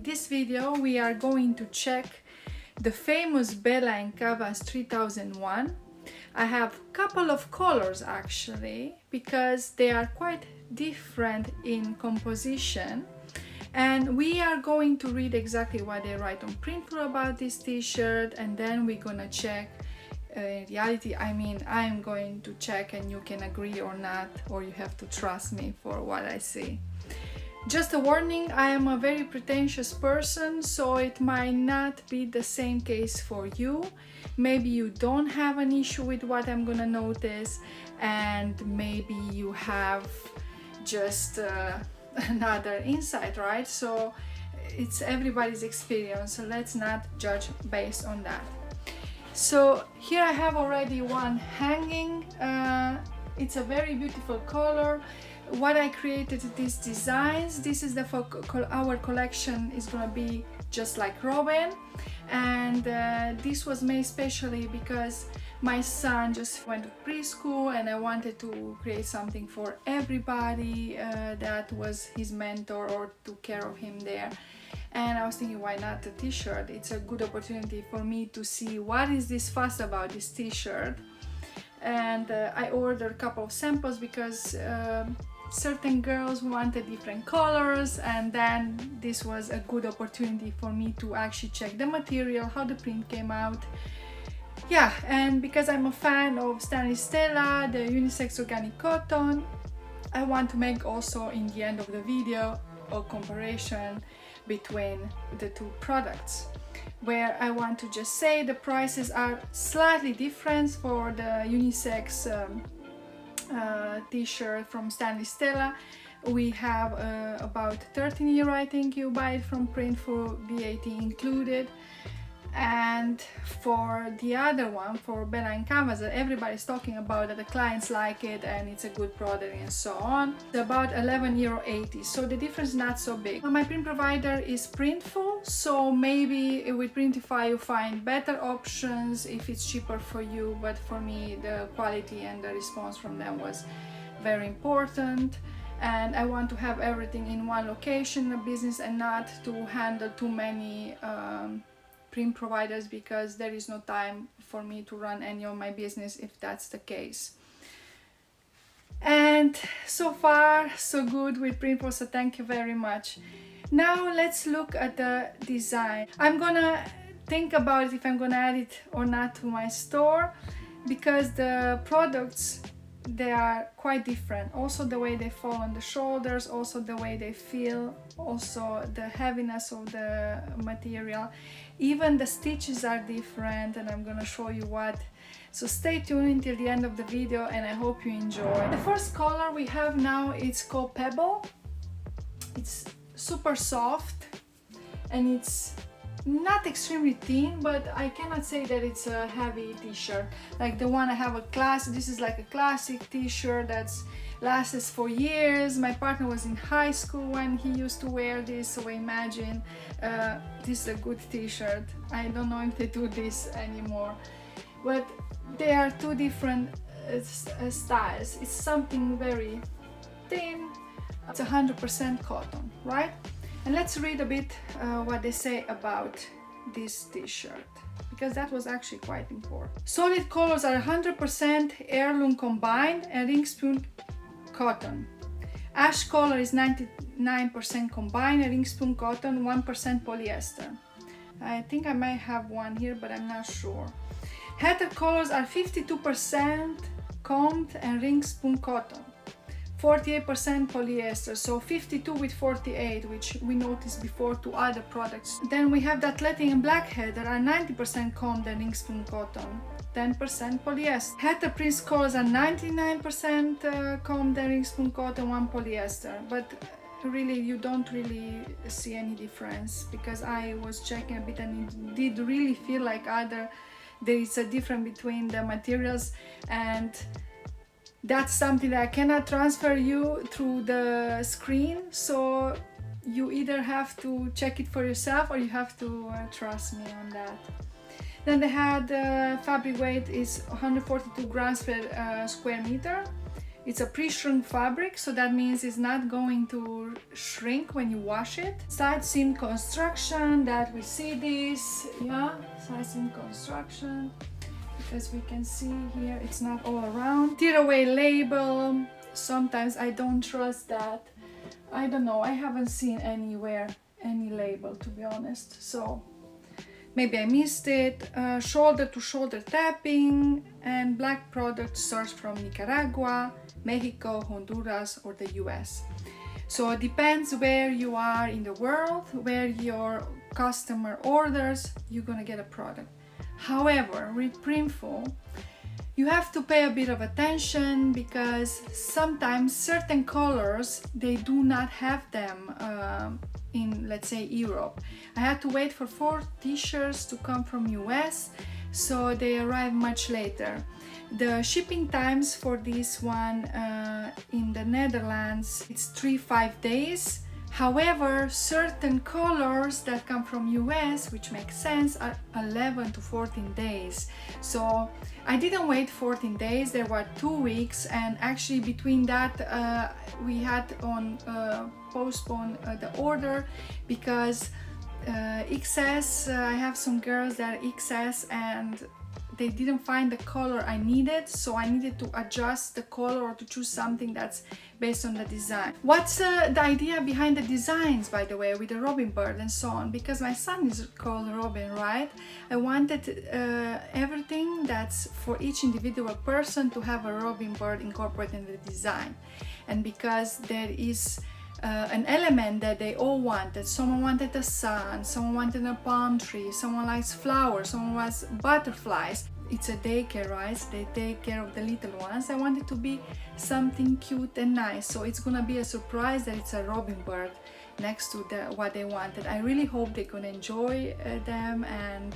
this video we are going to check the famous Bella+Canvas 3001. I have a couple of colors actually because they are quite different in composition, and we are going to read exactly what they write on Printful about this t-shirt, and then we're gonna check. In reality, I mean, I'm going to check and you can agree or not, or you have to trust me for what I say. Just a warning, I am a very pretentious person, so it might not be the same case for you. Maybe you don't have an issue with what I'm gonna notice, and maybe you have just another insight, right? So it's everybody's experience, so let's not judge based on that. So here I have already one hanging. It's a very beautiful color. What I created these designs, this is our collection is gonna be just like Robin, and this was made specially because my son just went to preschool and I wanted to create something for everybody that was his mentor or took care of him there. And I was thinking, why not a t-shirt? It's a good opportunity for me to see what is this fuss about this t-shirt. And I ordered a couple of samples because certain girls wanted different colors, and then this was a good opportunity for me to actually check the material, how the print came out. Yeah, and because I'm a fan of Stanley Stella, the Unisex Organic Cotton, I want to make also in the end of the video a comparison between the two products, where I want to just say the prices are slightly different. For the Unisex t-shirt from Stanley Stella, we have about €13, I think you buy it from Printful, VAT included. And for the other one, for Bella+Canvas, that everybody's talking about, that the clients like it and it's a good product and so on, it's about €11.80, so the difference is not so big. My print provider is Printful, so maybe with Printify you find better options if it's cheaper for you, but for me the quality and the response from them was very important. And I want to have everything in one location, a business, and not to handle too many print providers, because there is no time for me to run any of my business if that's the case. And so far so good with Printful, so thank you very much. Now let's look at the design. I'm gonna think about if I'm gonna add it or not to my store, because the products, they are quite different. Also the way they fall on the shoulders, also the way they feel, also the heaviness of the material. Even the stitches are different, and I'm gonna show you what. So stay tuned until the end of the video, and I hope you enjoy. The first color we have now, it's called Pebble. It's super soft and it's not extremely thin, but I cannot say that it's a heavy t-shirt like the one I have. This is like a classic t-shirt that's lasts for years. My partner was in high school when he used to wear this, so imagine this is a good t-shirt. I don't know if they do this anymore, but they are two different styles. It's something very thin. It's 100% cotton, right? And let's read a bit what they say about this t-shirt, because that was actually quite important. Solid colors are 100% heirloom combined and ring spun cotton. Ash color is 99% combined and ring spun cotton, 1% polyester. I think I might have one here, but I'm not sure. Heather colors are 52% combed and ring spun cotton, 48% polyester, so 52 with 48, which we noticed before to other products. Then we have the athletic and black heather are 90% combed and ring spun cotton, 10% polyester. Heather prints colors are 99% combed and ring spun cotton, 1 polyester. But really you don't really see any difference, because I was checking a bit and it did really feel like there is a difference between the materials, and that's something that I cannot transfer you through the screen, so you either have to check it for yourself or you have to trust me on that. Then they had fabric weight is 142 grams per square meter. It's a pre-shrunk fabric, so that means it's not going to shrink when you wash it. Side seam construction, that we see this, yeah, side seam construction, because we can see here it's not all around. Tearaway label, sometimes I don't trust that. I don't know, I haven't seen anywhere any label, to be honest, so maybe I missed it. Shoulder to shoulder tapping, and black product sourced from Nicaragua, Mexico, Honduras, or the US. So it depends where you are in the world, where your customer orders, you're gonna get a product. However, with Printful, you have to pay a bit of attention because sometimes certain colors, they do not have them in, let's say, Europe. I had to wait for 4 t-shirts to come from US, so they arrive much later. The shipping times for this one in the Netherlands, it's 3-5 days. However, certain colors that come from US, which makes sense, are 11 to 14 days. So I didn't wait 14 days, there were 2 weeks, and actually between that we had on postpone the order because XS, I have some girls that are XS and they didn't find the color I needed, so I needed to adjust the color or to choose something that's based on the design. What's the idea behind the designs, by the way, with the robin bird and so on? Because my son is called Robin, right? I wanted everything that's for each individual person to have a robin bird incorporated in the design. And because there is an element that they all wanted. Someone wanted the sun, someone wanted a palm tree, someone likes flowers, someone wants butterflies. It's a daycare, right? They take care of the little ones. I want it to be something cute and nice, so it's gonna be a surprise that it's a robin bird next to what they wanted. I really hope they can enjoy them, and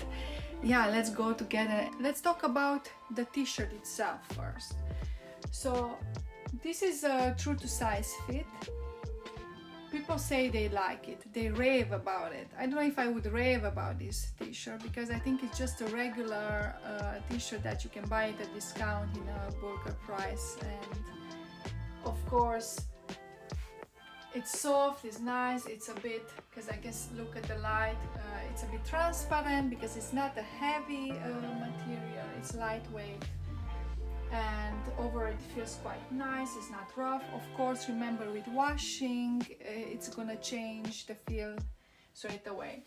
yeah, let's go together. Let's talk about the t-shirt itself first. So this is a true to size fit. People say they like it, they rave about it. I don't know if I would rave about this t-shirt because I think it's just a regular t-shirt that you can buy at a discount in a bulk price. And of course, it's soft, it's nice, it's a bit, because I guess look at the light, it's a bit transparent because it's not a heavy material, it's lightweight. And over it feels quite nice, it's not rough. Of course, remember with washing, it's gonna change the feel straight away.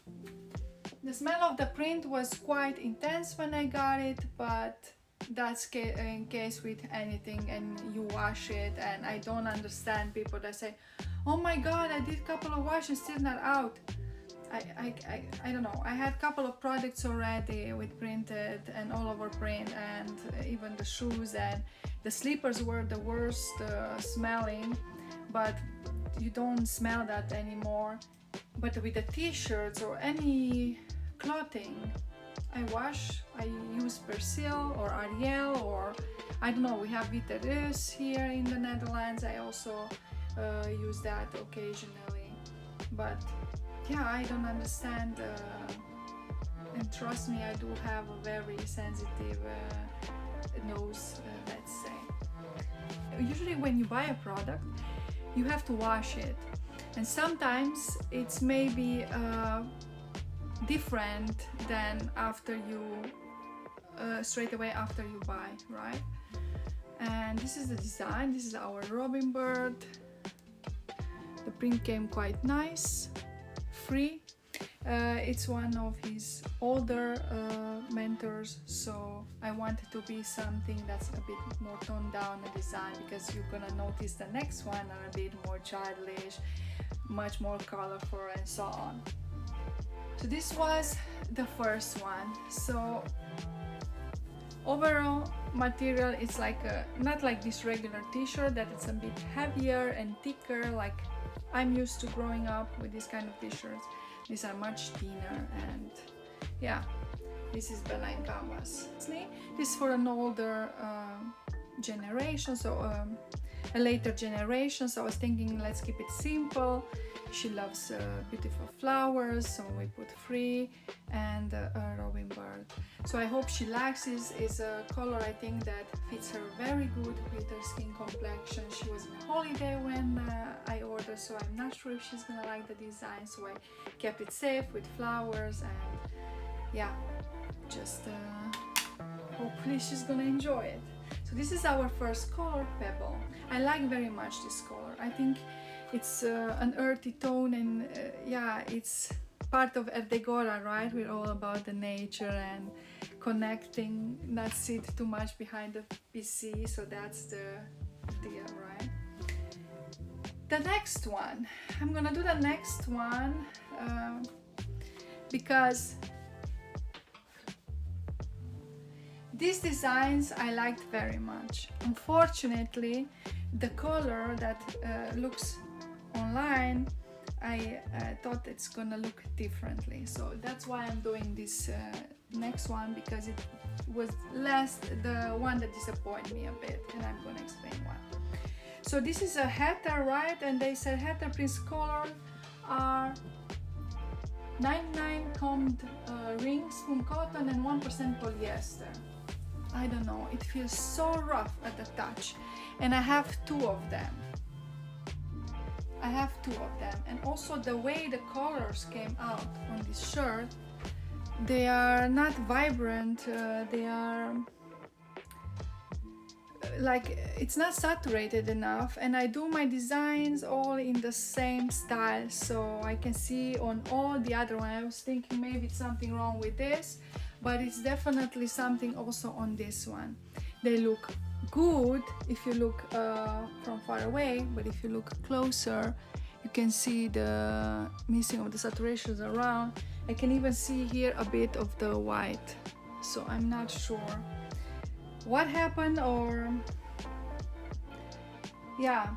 The smell of the print was quite intense when I got it, but that's in case with anything and you wash it. And I don't understand people that say, oh my god, I did a couple of washes, still not out. I don't know. I had a couple of products already with printed and all over print, and even the shoes and the slippers were the worst smelling, but you don't smell that anymore. But with the t-shirts or any clothing, I wash, I use Persil or Ariel, or I don't know, we have Vitereus here in the Netherlands. I also use that occasionally, but yeah, I don't understand, and trust me, I do have a very sensitive nose, let's say. Usually when you buy a product, you have to wash it, and sometimes it's maybe different than after you, straight away after you buy, right? And this is the design, this is our robin bird. The print came quite nice. Free. It's one of his older mentors, so I wanted to be something that's a bit more toned down the design, because you're gonna notice the next one are a bit more childish, much more colorful and so on. So this was the first one. So overall material is like not like this regular t-shirt that it's a bit heavier and thicker like I'm used to growing up with this kind of t-shirts. These are much thinner, and yeah, this is Bella+Canvas. This is for an older generation, so a later generation, so I was thinking let's keep it simple. she loves beautiful flowers, so we put free and a robin bird. So I hope she likes this. It's a color I think that fits her very good with her skin complexion. She was on holiday when I ordered, so I'm not sure if she's gonna like the design, so I kept it safe with flowers, and yeah, just hopefully she's gonna enjoy it. So this is our first color, Pebble. I like very much this color. I think it's an earthy tone, and yeah, it's part of Erdegora, right? We're all about the nature and connecting, not sit too much behind the PC, so that's the deal, right? The next one, I'm gonna do the next one because these designs I liked very much. Unfortunately, the color that looks online, I thought it's gonna look differently. So that's why I'm doing this next one, because it was the one that disappointed me a bit, and I'm gonna explain why. So this is a heather, right? And they said heather prints color are 99 combed rings from cotton and 1% polyester. I don't know, it feels so rough at the touch, and I have two of them. And also the way the colors came out on this shirt, they are not vibrant, they are like, it's not saturated enough, and I do my designs all in the same style, so I can see on all the other one. I was thinking maybe it's something wrong with this, but it's definitely something also on this one. They look good if you look from far away, but if you look closer, you can see the missing of the saturations around. I can even see here a bit of the white, so I'm not sure what happened, or yeah,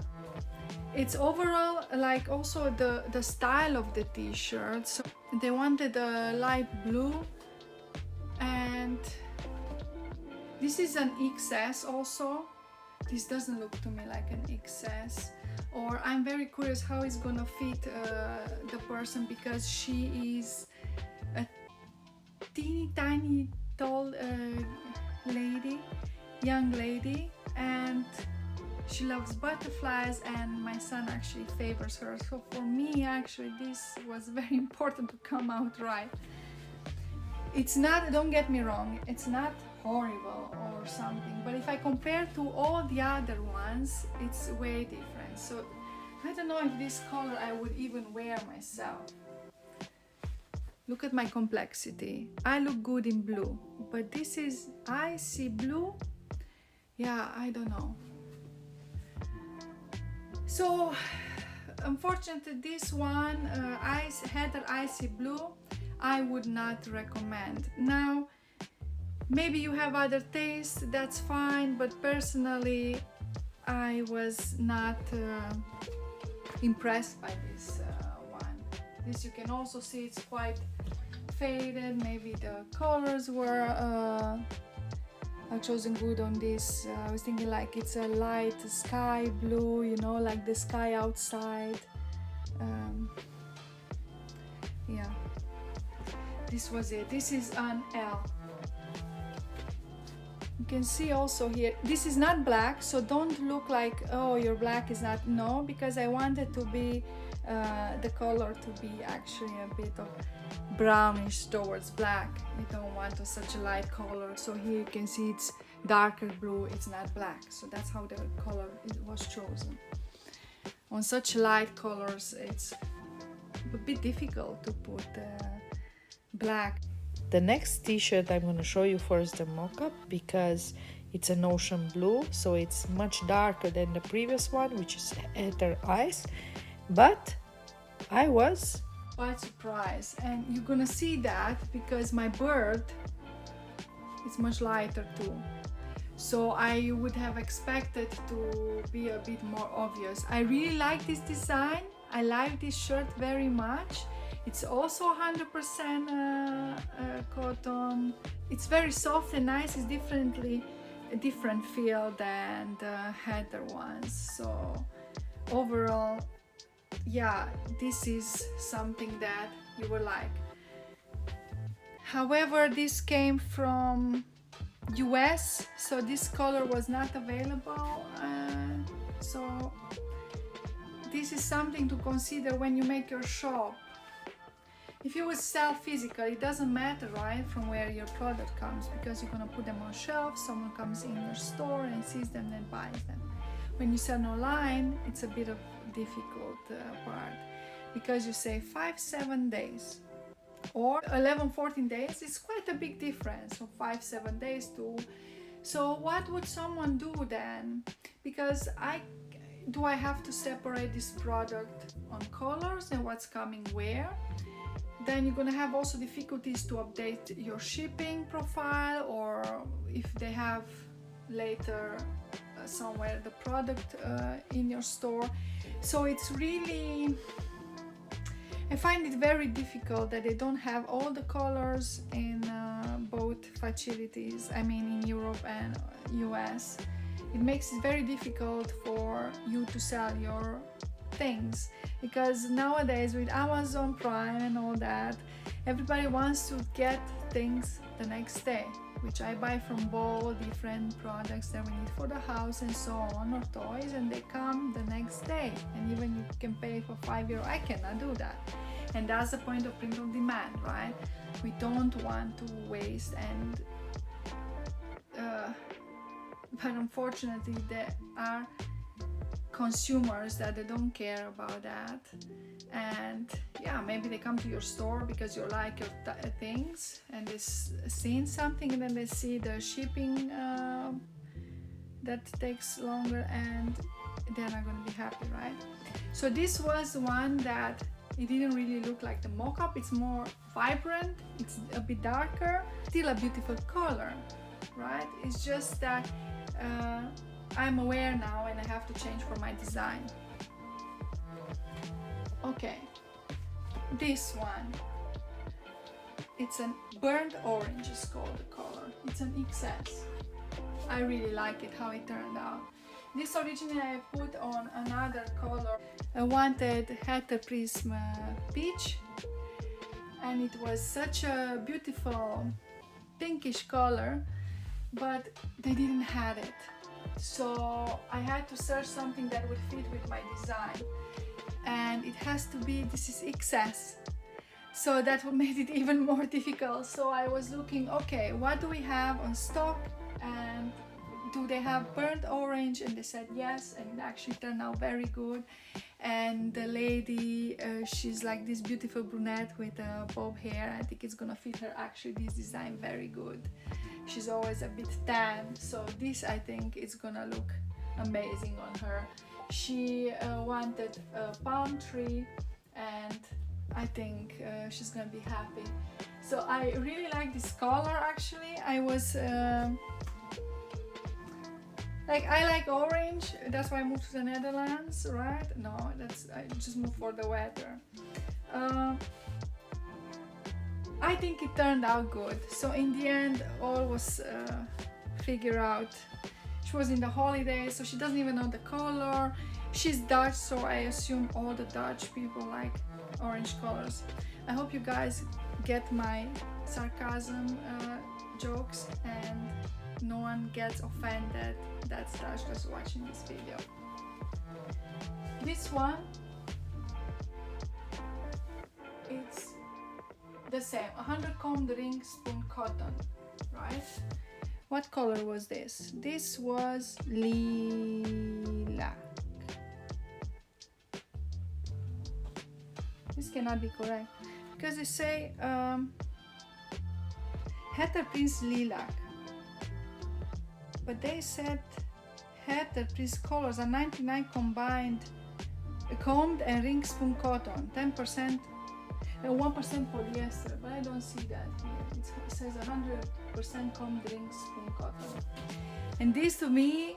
it's overall like also the style of the t-shirt. So they wanted a light blue, and this is an XS also. This doesn't look to me like an XS, or I'm very curious how it's gonna fit the person, because she is a teeny tiny tall young lady, and she loves butterflies, and my son actually favors her. So for me, actually, this was very important to come out right. It's not, don't get me wrong, it's not horrible or something, but if I compare to all the other ones, it's way different. So I don't know if this color I would even wear myself. Look at my complexity. I look good in blue, but this is icy blue. Yeah, I don't know. So unfortunately, this one, heather icy blue, I would not recommend. Now, maybe you have other tastes, that's fine, but personally, I was not impressed by this one. This you can also see it's quite faded. Maybe the colors were chosen good on this. I was thinking like it's a light sky blue, you know, like the sky outside. Yeah, this was it. This is an L. You can see also here, this is not black, so don't look like, oh, your black is not, no, because I wanted to be the color to be actually a bit of brownish towards black. You don't want such a light color. So here you can see it's darker blue, it's not black. So that's how the color was chosen. On such light colors, it's a bit difficult to put black. The next t-shirt I'm going to show you first the mock-up, because it's an ocean blue, so it's much darker than the previous one, which is Ether Ice, but I was quite surprised, and you're gonna see that because my bird is much lighter too, so I would have expected to be a bit more obvious. I really like this design. I like this shirt very much. It's also 100% cotton. It's very soft and nice. It's a different feel than the heather ones. So overall, yeah, this is something that you will like. However, this came from US, so this color was not available. So this is something to consider when you make your shop. If you would sell physically, it doesn't matter, right, from where your product comes, because you're gonna put them on shelf, someone comes in your store and sees them and buys them. When you sell online, it's a bit of difficult part, because you say 5-7 days or 11-14 days. It's quite a big difference from 5-7 days to. So what would someone do then? Because I have to separate this product on colors and what's coming where. Then you're gonna have also difficulties to update your shipping profile, or if they have later somewhere the product in your store. So it's really, I find it very difficult that they don't have all the colors in both facilities, I mean in Europe and US. It makes it very difficult for you to sell your things, because nowadays with Amazon Prime and all that, everybody wants to get things the next day, which I buy from both different products that we need for the house and so on, or toys, and they come the next day, and even you can pay for €5. I cannot do that, and that's the point of print on demand, right? We don't want to waste, and but unfortunately there are consumers that they don't care about that, and yeah, maybe they come to your store because you like your things, and they've seen something, and then they see the shipping that takes longer, and they're not going to be happy, right? So this was one that it didn't really look like the mock-up. It's more vibrant, it's a bit darker, still a beautiful color, right? It's just that I'm aware now and I have to change for my design. Okay, this one, it's a burnt orange, is called the color. It's an XS. I really like it how it turned out. This originally I put on another color. I wanted Hatter Prism Peach, and it was such a beautiful pinkish color, but they didn't have it. So I had to search something that would fit with my design, and it has to be, this is XS. So that made it even more difficult. So I was looking, okay, what do we have on stock, and do they have burnt orange? And they said yes, and it actually turned out very good. And the lady, she's like this beautiful brunette with bob hair. I think it's gonna fit her, actually, this design very good. She's always a bit tan, so this, I think, is gonna look amazing on her. She wanted a palm tree, and I think she's gonna be happy. So I really like this color, actually. I was I like orange, that's why I moved to the Netherlands, right? No, I just moved for the weather. I think it turned out good. So in the end, all was figured out. She was in the holidays, so she doesn't even know the color. She's Dutch, so I assume all the Dutch people like orange colors. I hope you guys get my sarcasm jokes, and no one gets offended that's Dutch just watching this video. This one, it's the same, 100 combed ring spoon cotton, right? What color was this? This was lilac. This cannot be correct because they say Hatter Prince lilac, but they said Hatter Prince colors are 99 combined combed and ring spoon cotton, 10% and 1% polyester, but I don't see that here. It says 100% combed ring spoon cotton. And this, to me,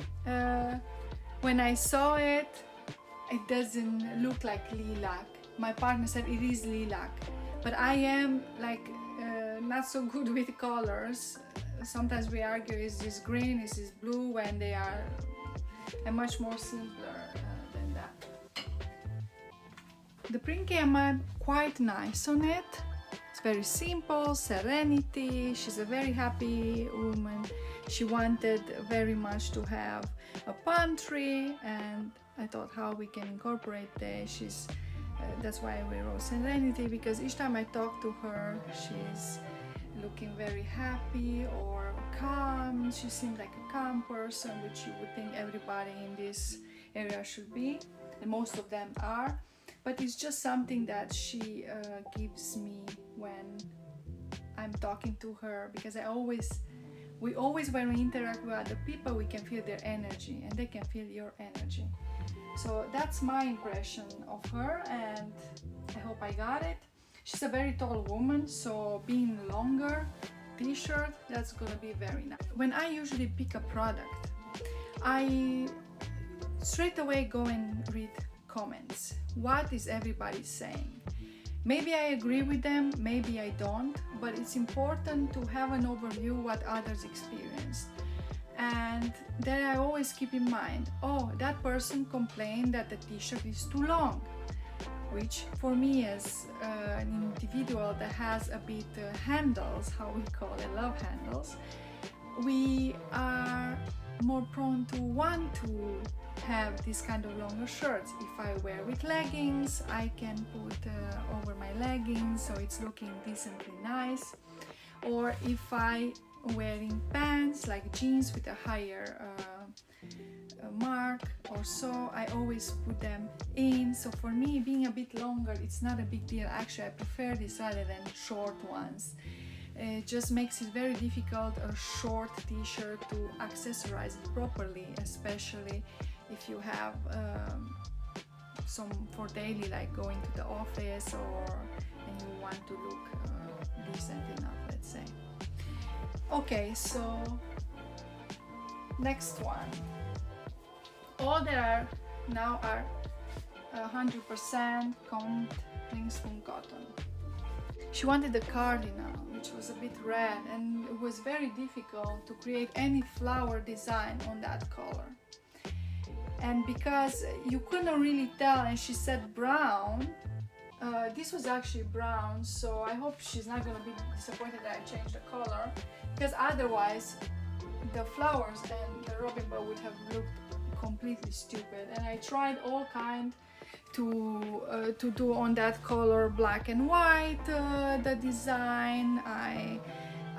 when I saw it, it doesn't look like lilac. My partner said it is lilac, but I am like not so good with colors. Sometimes we argue, is this green, is this blue, when they are much more simpler than that. The print came out quite nice on it. It's very simple, serenity. She's a very happy woman. She wanted very much to have a pantry, and I thought how we can incorporate this. That's why we wrote serenity, because each time I talk to her, she's looking very happy or calm. She seems like a calm person, which you would think everybody in this area should be, and most of them are. But it's just something that she gives me when I'm talking to her, because we always when we interact with other people, we can feel their energy and they can feel your energy. So that's my impression of her, and I hope I got it. She's a very tall woman, so being longer t-shirt, that's gonna be very nice. When I usually pick a product, I straight away go and read comments. What is everybody saying? Maybe I agree with them, maybe I don't, but it's important to have an overview what others experienced. And then I always keep in mind, oh, that person complained that the t-shirt is too long, which for me as an individual that has a bit handles, how we call it, love handles, we are more prone to want to have this kind of longer shirts. If I wear with leggings, I can put over my leggings so it's looking decently nice. Or if I wearing pants like jeans with a higher mark or so, I always put them in. So for me, being a bit longer, it's not a big deal. Actually, I prefer this rather than short ones. It just makes it very difficult, a short t-shirt, to accessorize it properly, especially if you have some for daily, like going to the office, and you want to look decent enough, let's say. Okay, so next one. All that are now are 100% Printful cotton. She wanted a cardinal, which was a bit red, and it was very difficult to create any flower design on that color. And because you couldn't really tell, and she said brown, this was actually brown, so I hope she's not gonna be disappointed that I changed the color, because otherwise the flowers and the robin bow would have looked completely stupid. And I tried all kind to do on that color, black and white, the design.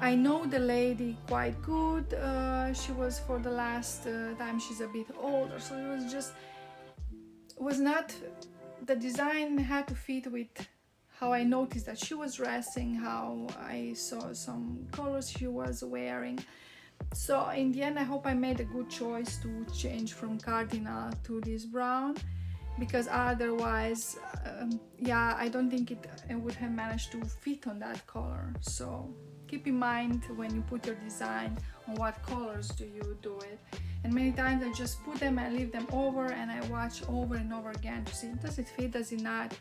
I know the lady quite good. She was, for the last time, she's a bit older, so it was not, the design had to fit with how I noticed that she was dressing, how I saw some colors she was wearing. So in the end, I hope I made a good choice to change from cardinal to this brown, because otherwise, yeah, I don't think it would have managed to fit on that color. So keep in mind when you put your design on what colors do you do it. And many times I just put them and leave them over, and I watch over and over again to see, does it fit, does it not.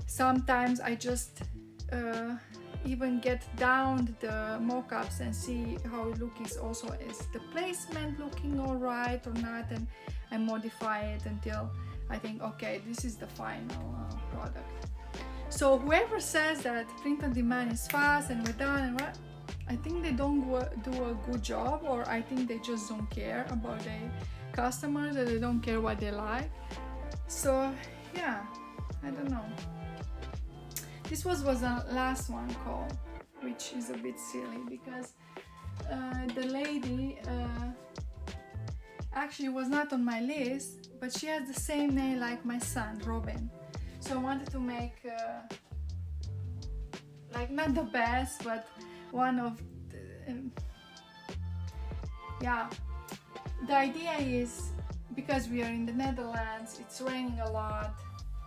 Sometimes I just even get down the mock-ups and see how it looks. Also, is the placement looking all right or not, and I modify it until I think, okay, this is the final product. So whoever says that print on demand is fast and we're done and what, I think they don't do a good job, or I think they just don't care about their customers, and they don't care what they like. So yeah, I don't know. This was the last one call, which is a bit silly, because the lady actually was not on my list, but she has the same name like my son, Robin. So I wanted to make like not the best, but one of the, yeah. The idea is, because we are in the Netherlands, it's raining a lot,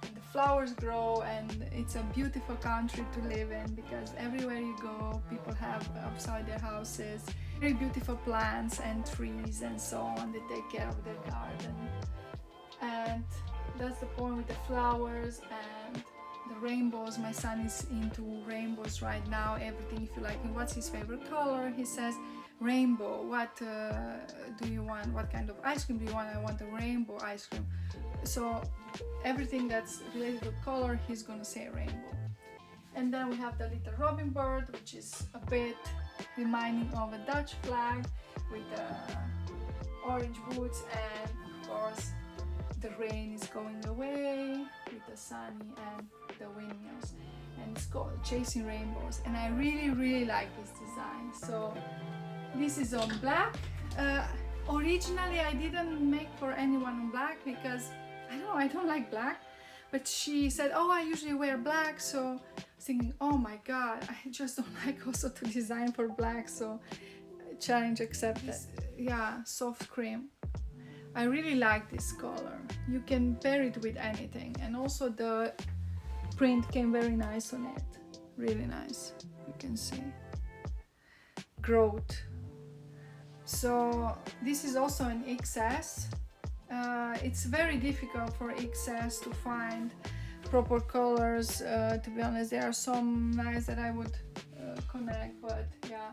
the flowers grow, and it's a beautiful country to live in, because everywhere you go, people have outside their houses very beautiful plants and trees and so on. They take care of their garden, and that's the point with the flowers. And the rainbows. My son is into rainbows right now, everything. If you like him, what's his favorite color? He says rainbow. What do you want? What kind of ice cream do you want? I want a rainbow ice cream. So everything that's related to color, he's gonna say rainbow. And then we have the little robin bird, which is a bit reminding of a Dutch flag with the orange boots, and of course the rain is going away with the sunny and the windmills, and it's called Chasing Rainbows. And I really like this design. So this is on black. Originally I didn't make for anyone on black because I don't like black, but she said, oh, I usually wear black, so I was thinking, oh my god, I just don't like also to design for black, so challenge accepted. Yeah, soft cream. I really like this color. You can pair it with anything, and also the print came very nice on it. Really nice. You can see growth. So this is also an XS. It's very difficult for XS to find proper colors. To be honest, there are some nice that I would connect, but yeah.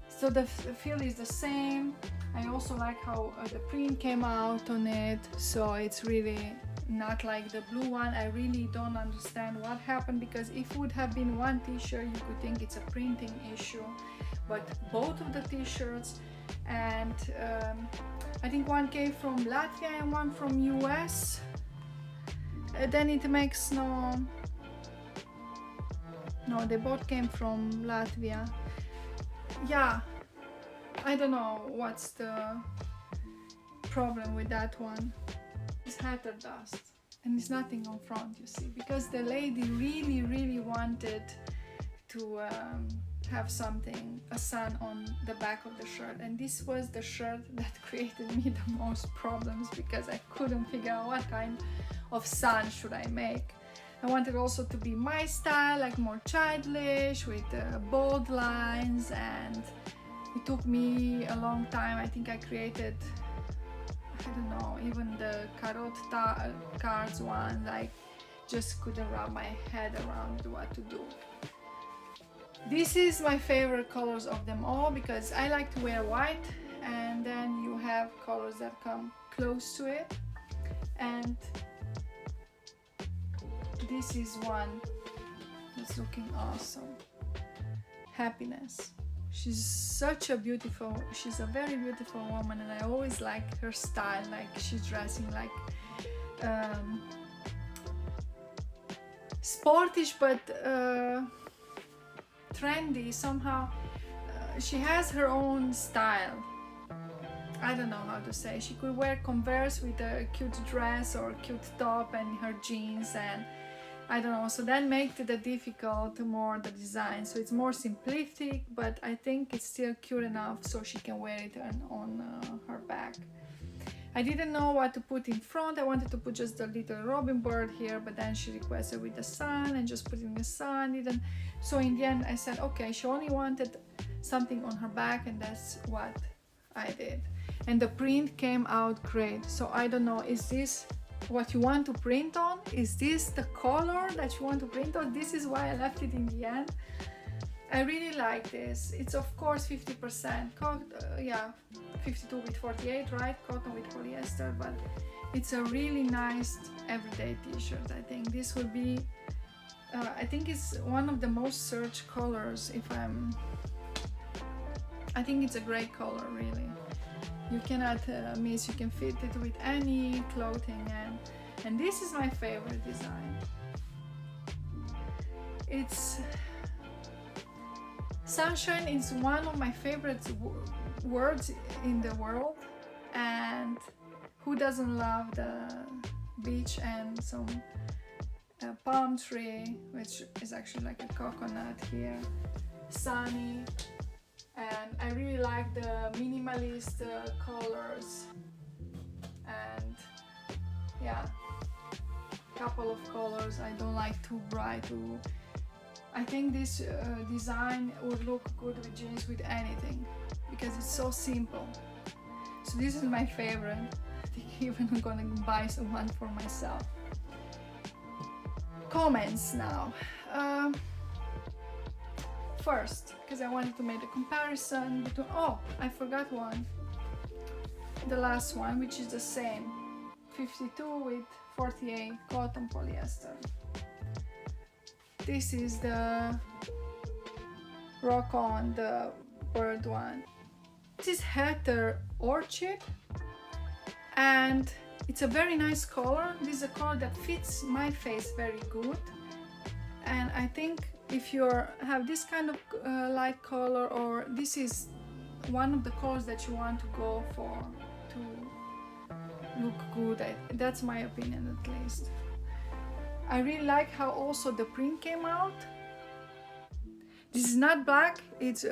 So the feel is the same. I also like how the print came out on it, so it's really not like the blue one. I really don't understand what happened, because if it would have been one t-shirt, you could think it's a printing issue, but both of the t-shirts, and I think one came from Latvia and one from US, then it makes no, they both came from Latvia. Yeah, I don't know what's the problem with that one. It's hatter dust, and it's nothing on front, you see, because the lady really wanted to have something, a sun on the back of the shirt, and this was the shirt that created me the most problems, because I couldn't figure out what kind of sun should I make. I wanted also to be my style, like more childish with bold lines, and it took me a long time. I think I created, I don't know, even the carrot cards one, like just couldn't wrap my head around what to do. This is my favorite colors of them all, because I like to wear white, and then you have colors that come close to it, and this is one that's looking awesome. Happiness. She's a very beautiful woman, and I always like her style, like she's dressing like sportish but trendy somehow. She has her own style. I don't know how to say. She could wear Converse with a cute dress or cute top and her jeans, and I don't know, so that makes it difficult more, the design, so it's more simplistic, but I think it's still cute enough so she can wear it on her back. I didn't know what to put in front. I wanted to put just a little robin bird here, but then she requested with the sun, and just putting the sun didn't. So in the end I said, okay, she only wanted something on her back, and that's what I did. And the print came out great. So I don't know, is this what you want to print on? Is this the color that you want to print on? This is why I left it in the end. I really like this. It's of course 50% cotton, 52 with 48, right? Cotton with polyester, but it's a really nice everyday t-shirt. I think this will be, I think it's one of the most searched colors. I think it's a great color, really. You cannot miss. You can fit it with any clothing, and this is my favorite design. It's sunshine is one of my favorite words in the world, and who doesn't love the beach and some palm tree, which is actually like a coconut here, sunny. And I really like the minimalist colors, and yeah, couple of colors. I don't like too bright. I think this design would look good with jeans, with anything, because it's so simple. So this is my favorite. I think even I'm gonna buy some one for myself. comments now. First, because I wanted to make a comparison between, oh, I forgot one, the last one, which is the same, 52 with 48 cotton polyester. This is the Rock On, the bird one. This is Heather Orchid, and it's a very nice color. This is a color that fits my face very good, and I think if you have this kind of light color, or this is one of the colors that you want to go for to look good, that's my opinion at least. I really like how also the print came out. This is not black, this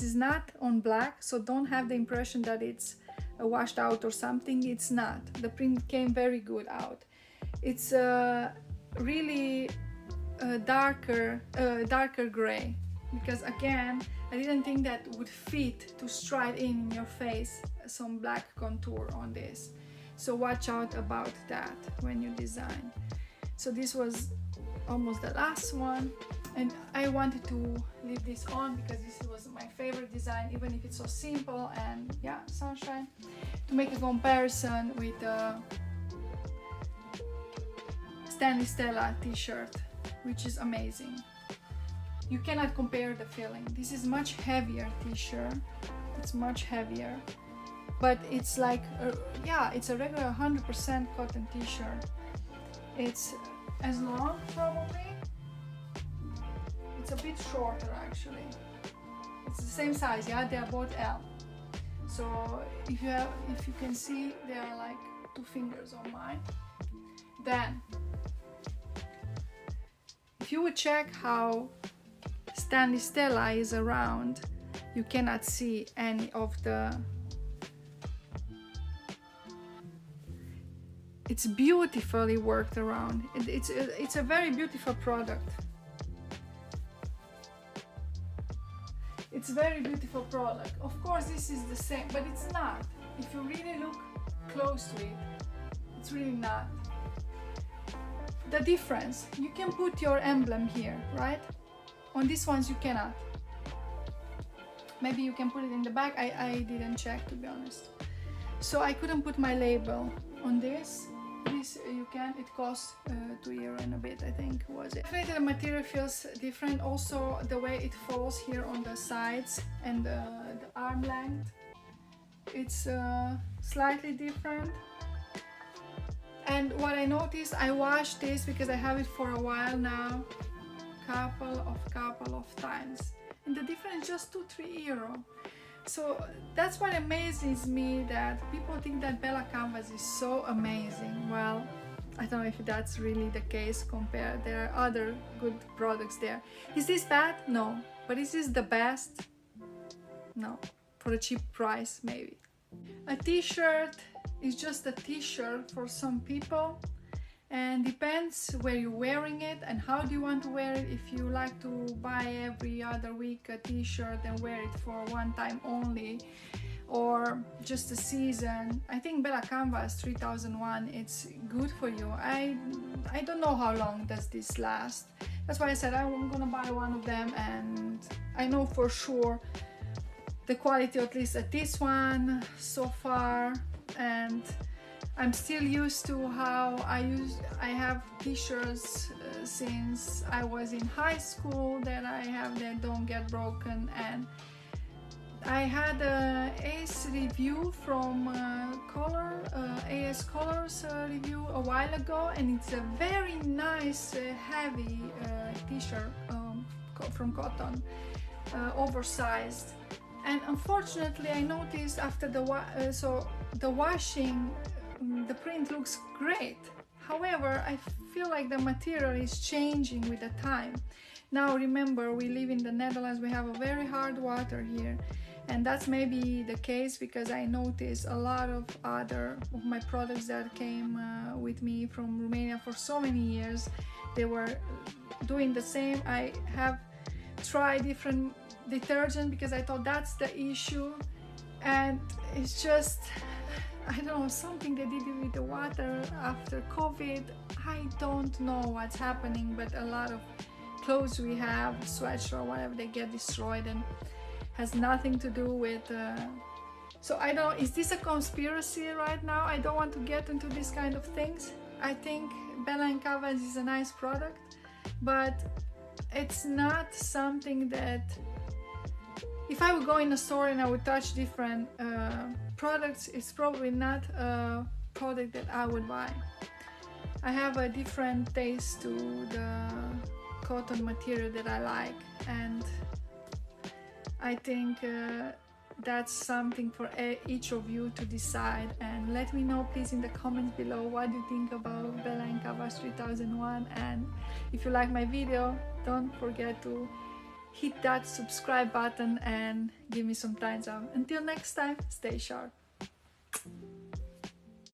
is not on black, so don't have the impression that it's washed out or something. It's not. The print came very good out. It's really darker gray, because again, I didn't think that would fit to stride in your face some black contour on this. So watch out about that when you design. So this was almost the last one, and I wanted to leave this on because this was my favorite design, even if it's so simple. And yeah, sunshine, to make a comparison with the Stanley Stella t-shirt, which is amazing. You cannot compare the feeling. This is much heavier t-shirt. It's much heavier, but it's like yeah, it's a regular 100% cotton t-shirt. It's as long, probably. It's a bit shorter actually. It's the same size, yeah, they are both L. So if you can see, they are like 2 fingers on mine. Then if you would check how Stanley Stella is around, you cannot see any of the. It's beautifully worked around. It's a very beautiful product. It's a very beautiful product. Of course, this is the same, but it's not. If you really look close to it, it's really not. The difference, you can put your emblem here, right? On these ones you cannot. Maybe you can put it in the back. I didn't check, to be honest. So I couldn't put my label on this. This you can. It costs €2 and a bit, I think, was it. Definitely the material feels different. Also the way it falls here on the sides and the arm length, it's slightly different. And what I noticed, I washed this because I have it for a while now, couple of times, and the difference is just €2-3. So that's what amazes me, that people think that Bella+Canvas is so amazing. Well, I don't know if that's really the case compared. There are other good products there. Is this bad? No. But is this the best? No. For a cheap price, maybe. A t-shirt is just a t-shirt for some people, and depends where you're wearing it and how do you want to wear it. If you like to buy every other week a t-shirt and wear it for one time only, or just a season, I think Bella+Canvas 3001, it's good for you. I don't know how long does this last. That's why I said I'm gonna buy one of them, and I know for sure the quality, at least at this one so far. And I'm still used to how I have t-shirts since I was in high school that I have that don't get broken. And I had a AS review from AS Colors review a while ago, and it's a very nice heavy t-shirt from cotton, oversized. And unfortunately I noticed after the washing, the print looks great. However, I feel like the material is changing with the time. Now remember, we live in the Netherlands, we have a very hard water here, and that's maybe the case because I noticed a lot of other of my products that came with me from Romania for so many years, they were doing the same. I have tried different detergent because I thought that's the issue, and it's just, I don't know, something they did with the water after COVID. I don't know what's happening, but a lot of clothes we have, sweatshirt or whatever, they get destroyed, and has nothing to do with so I don't, is this a conspiracy right now? I don't want to get into these kind of things. I think Bella+Canvas is a nice product, but it's not something that, if I would go in a store and I would touch different products, it's probably not a product that I would buy. I have a different taste to the cotton material that I like, and I think that's something for each of you to decide. And let me know please in the comments below what you think about Bella+Canvas 3001, and if you like my video, don't forget to hit that subscribe button and give me some thumbs up. Until next time, stay sharp.